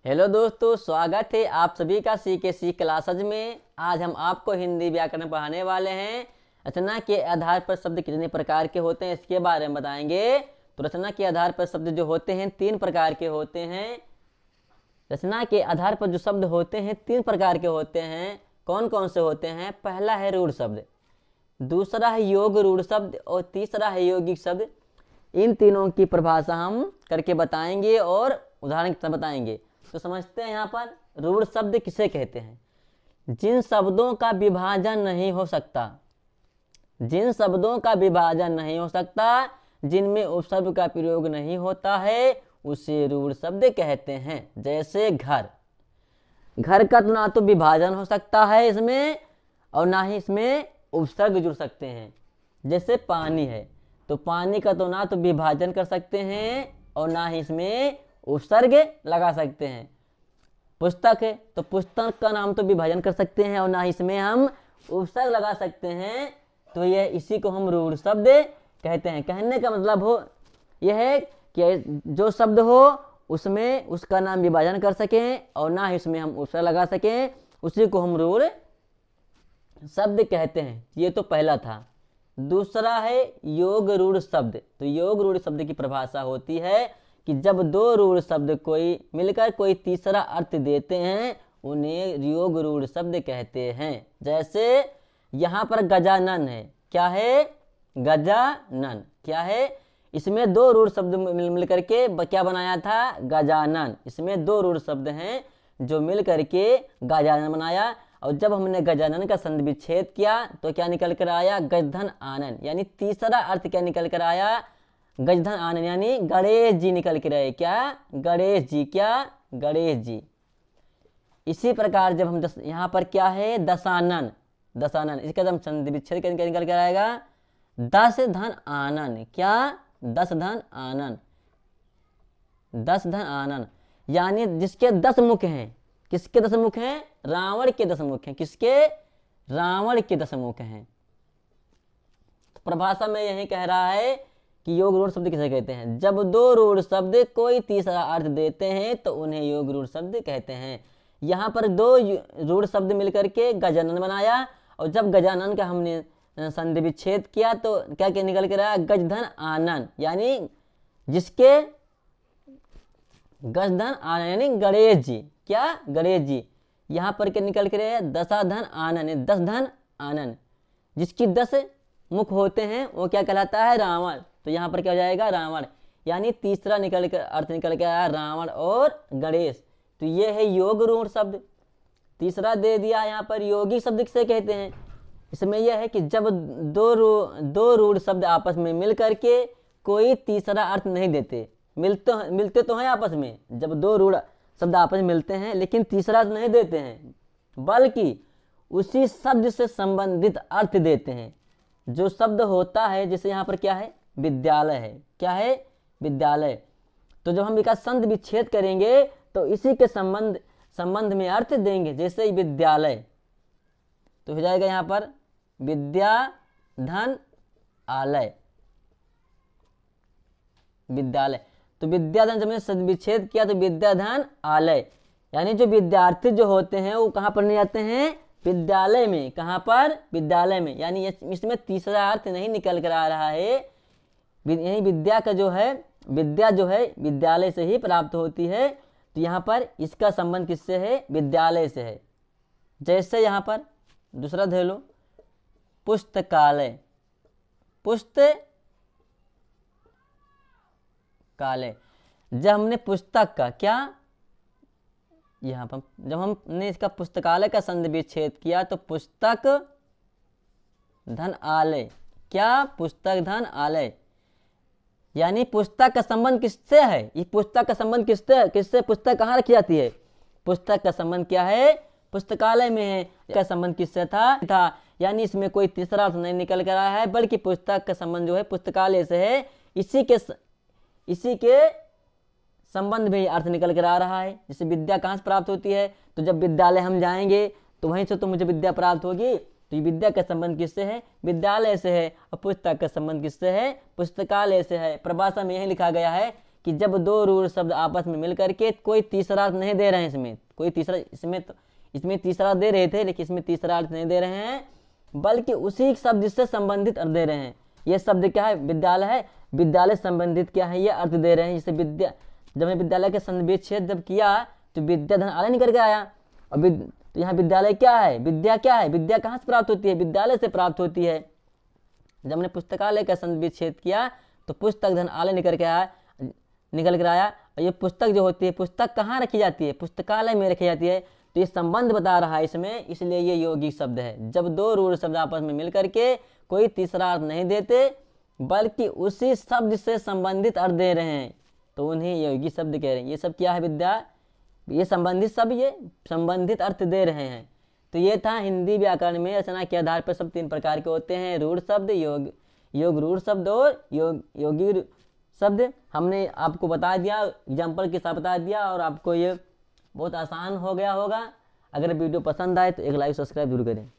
Hello दोस्तों, स्वागत है आप सभी का CKC क्लासेज में। आज हम आपको हिंदी व्याकरण पढ़ाने वाले हैं। रचना के आधार पर शब्द कितने प्रकार के होते हैं इसके बारे में बताएंगे। तो रचना के आधार पर शब्द जो होते हैं 3 प्रकार के होते हैं। रचना के आधार पर जो शब्द होते हैं 3 प्रकार के होते हैं। कौन कौन से होते हैं? पहला है रूढ़ शब्द, दूसरा है योग रूढ़ शब्द और तीसरा है यौगिक शब्द। इन तीनों की परिभाषा हम करके बताएंगे और उदाहरण के साथ बताएंगे। तो समझते हैं यहाँ पर रूढ़ शब्द किसे कहते हैं? जिन शब्दों का विभाजन नहीं हो सकता, जिन शब्दों का विभाजन नहीं हो सकता, जिनमें उपसर्ग का प्रयोग नहीं होता है, उसे रूढ़ शब्द कहते हैं। जैसे घर, घर का तो ना तो विभाजन हो सकता है इसमें और ना ही इसमें उपसर्ग जुड़ सकते हैं। जैसे पानी है, तो पानी का तो ना तो विभाजन कर सकते हैं और ना ही इसमें उपसर्ग लगा सकते हैं। पुस्तक है, तो पुस्तक का नाम तो विभाजन कर सकते हैं और ना ही इसमें हम उपसर्ग लगा सकते हैं। तो यह इसी को हम रूढ़ शब्द कहते हैं। कहने का मतलब हो यह है कि जो शब्द हो उसमें उसका नाम विभाजन कर सकें और ना ही इसमें हम उपसर्ग लगा सकें, उसी को हम रूढ़ शब्द कहते हैं। ये तो पहला था। दूसरा है योग रूढ़ शब्द। तो योग रूढ़ शब्द की परिभाषा होती है कि जब 2 रूढ़ शब्द कोई मिलकर कोई तीसरा अर्थ देते हैं, उन्हें योग रूढ़ शब्द कहते हैं। जैसे यहाँ पर गजानन है, क्या है? गजानन क्या है? इसमें 2 रूढ़ शब्द मिल करके क्या बनाया था? गजानन। इसमें 2 रूढ़ शब्द हैं जो मिल करके गजानन बनाया। और जब हमने गजानन का संधि विच्छेद किया तो क्या निकल कर आया? गजधन आनन। यानी तीसरा अर्थ क्या निकल कर आया? गजधन आनन, यानी गणेश जी निकल के रहे। क्या? गणेश जी। क्या? गणेश जी। इसी प्रकार जब हम यहाँ पर क्या है? दशानन। दशानन, इसका जब संधि विच्छेद क्या निकल कर आएगा? 10 धन आनन। क्या? 10 धन आनन। 10 धन आनन, यानी जिसके 10 मुख हैं। किसके 10 मुख हैं? रावण के 10 मुख हैं। किसके? रावण के 10 मुख हैं। तो परिभाषा में यही कह रहा है कि योग रूढ़ शब्द किसे कहते हैं? जब 2 रूढ़ शब्द कोई तीसरा अर्थ देते हैं तो उन्हें योग रूढ़ शब्द कहते हैं। यहाँ पर 2 रूढ़ शब्द मिलकर के गजानन बनाया और जब गजानन का हमने संधि विच्छेद किया तो क्या क्या निकल कर आया? गजधन आनन, यानी जिसके गजधन आनन, यानी गणेश जी। क्या? गणेश जी। यहाँ पर क्या निकल कर आया? दशाधन आनन, 10 धन आनन। जिसकी 10 मुख होते हैं वो क्या कहलाता है? रावण। तो यहाँ पर क्या हो जाएगा? रावण। यानी तीसरा निकल कर अर्थ निकल के आया रावण और गणेश। तो ये है योग रूढ़ शब्द। तीसरा दे दिया यहाँ पर यौगिक शब्द किसे कहते हैं? इसमें यह है कि जब 2 रूढ़ शब्द आपस में मिल करके कोई तीसरा अर्थ नहीं देते। मिलते तो हैं आपस में, जब 2 रूढ़ शब्द आपस में मिलते हैं लेकिन तीसरा अर्थ नहीं देते हैं, बल्कि उसी शब्द से संबंधित अर्थ देते हैं। जो शब्द होता है, जैसे यहाँ पर क्या है? विद्यालय है। क्या है? विद्यालय। तो जब हम इसका संधि विच्छेद करेंगे तो इसी के संबंध में अर्थ देंगे। जैसे विद्यालय तो हो जाएगा यहाँ पर विद्या धन आलय। विद्यालय, तो विद्याधन जब मैंने संधि विच्छेद किया तो विद्याधन आलय, यानी जो विद्यार्थी जो होते हैं वो कहाँ पढ़ने जाते हैं? विद्यालय में। कहाँ पर? विद्यालय में। यानी इसमें तीसरा अर्थ नहीं निकल कर आ रहा है। यही विद्या का जो है, विद्या जो है विद्यालय से ही प्राप्त होती है। तो यहाँ पर इसका संबंध किससे है? विद्यालय से है। जैसे यहाँ पर दूसरा दे लो, पुस्तकालय। पुस्तकालय, जब हमने पुस्तक का क्या यहाँ पर जब हमने इसका पुस्तकालय का संधि विच्छेद किया तो पुस्तक धन आलय। क्या? पुस्तक धन आलय, यानी पुस्तक का संबंध किससे है? ये पुस्तक का संबंध किससे पुस्तक कहाँ रखी जाती है? पुस्तक का संबंध क्या है? पुस्तकालय में है। इसका संबंध किससे था? यानी इसमें कोई तीसरा अर्थ नहीं निकल कर आया है, बल्कि पुस्तक का संबंध जो है पुस्तकालय से है। इसी के संबंध में अर्थ निकल कर आ रहा है। जैसे विद्या कहाँ से प्राप्त होती है? तो जब विद्यालय हम जाएंगे तो वहीं से तो मुझे विद्या प्राप्त होगी। तो ये विद्या का संबंध किससे है? विद्यालय से है। और पुस्तक का संबंध किससे है? पुस्तकालय से है। परिभाषा में यही लिखा गया है कि जब दो रूढ़ शब्द आपस में मिल करके कोई तीसरा अर्थ नहीं दे रहे हैं, इसमें कोई तीसरा, इसमें तीसरा दे रहे थे लेकिन इसमें तीसरा अर्थ नहीं दे रहे हैं, बल्कि उसी शब्द से संबंधित अर्थ दे रहे हैं। ये शब्द क्या है? विद्यालय है। विद्यालय संबंधित क्या है? ये अर्थ दे रहे हैं। जैसे विद्या, जब हमने विद्यालय के संविच्छेद जब किया तो विद्या धन आलय निकल के आया। और तो यहाँ विद्यालय क्या है? विद्या क्या है? विद्या कहाँ से प्राप्त होती है? विद्यालय से प्राप्त होती है। जब हमने पुस्तकालय का संविच्छेद किया तो पुस्तक धन आलय निकल कर आया। और ये पुस्तक जो होती है, पुस्तक कहाँ रखी जाती है? पुस्तकालय में रखी जाती है। तो ये संबंध बता रहा है इसमें, इसलिए ये यौगिक शब्द है। जब दो रूढ़ शब्द आपस में मिल करके कोई तीसरा अर्थ नहीं देते बल्कि उसी शब्द से संबंधित अर्थ दे रहे हैं तो उन्हें यौगिक शब्द कह रहे हैं। ये सब क्या है? विद्या, ये संबंधित शब्द, ये संबंधित अर्थ दे रहे हैं। तो ये था हिंदी व्याकरण में रचना के आधार पर सब 3 प्रकार के होते हैं, रूढ़ शब्द, योग रूढ़ शब्द और योगी शब्द। हमने आपको बता दिया, एग्जाम्पल के साथ बता दिया, और आपको ये बहुत आसान हो गया होगा। अगर वीडियो पसंद आए तो एक लाइक सब्सक्राइब जरूर करें।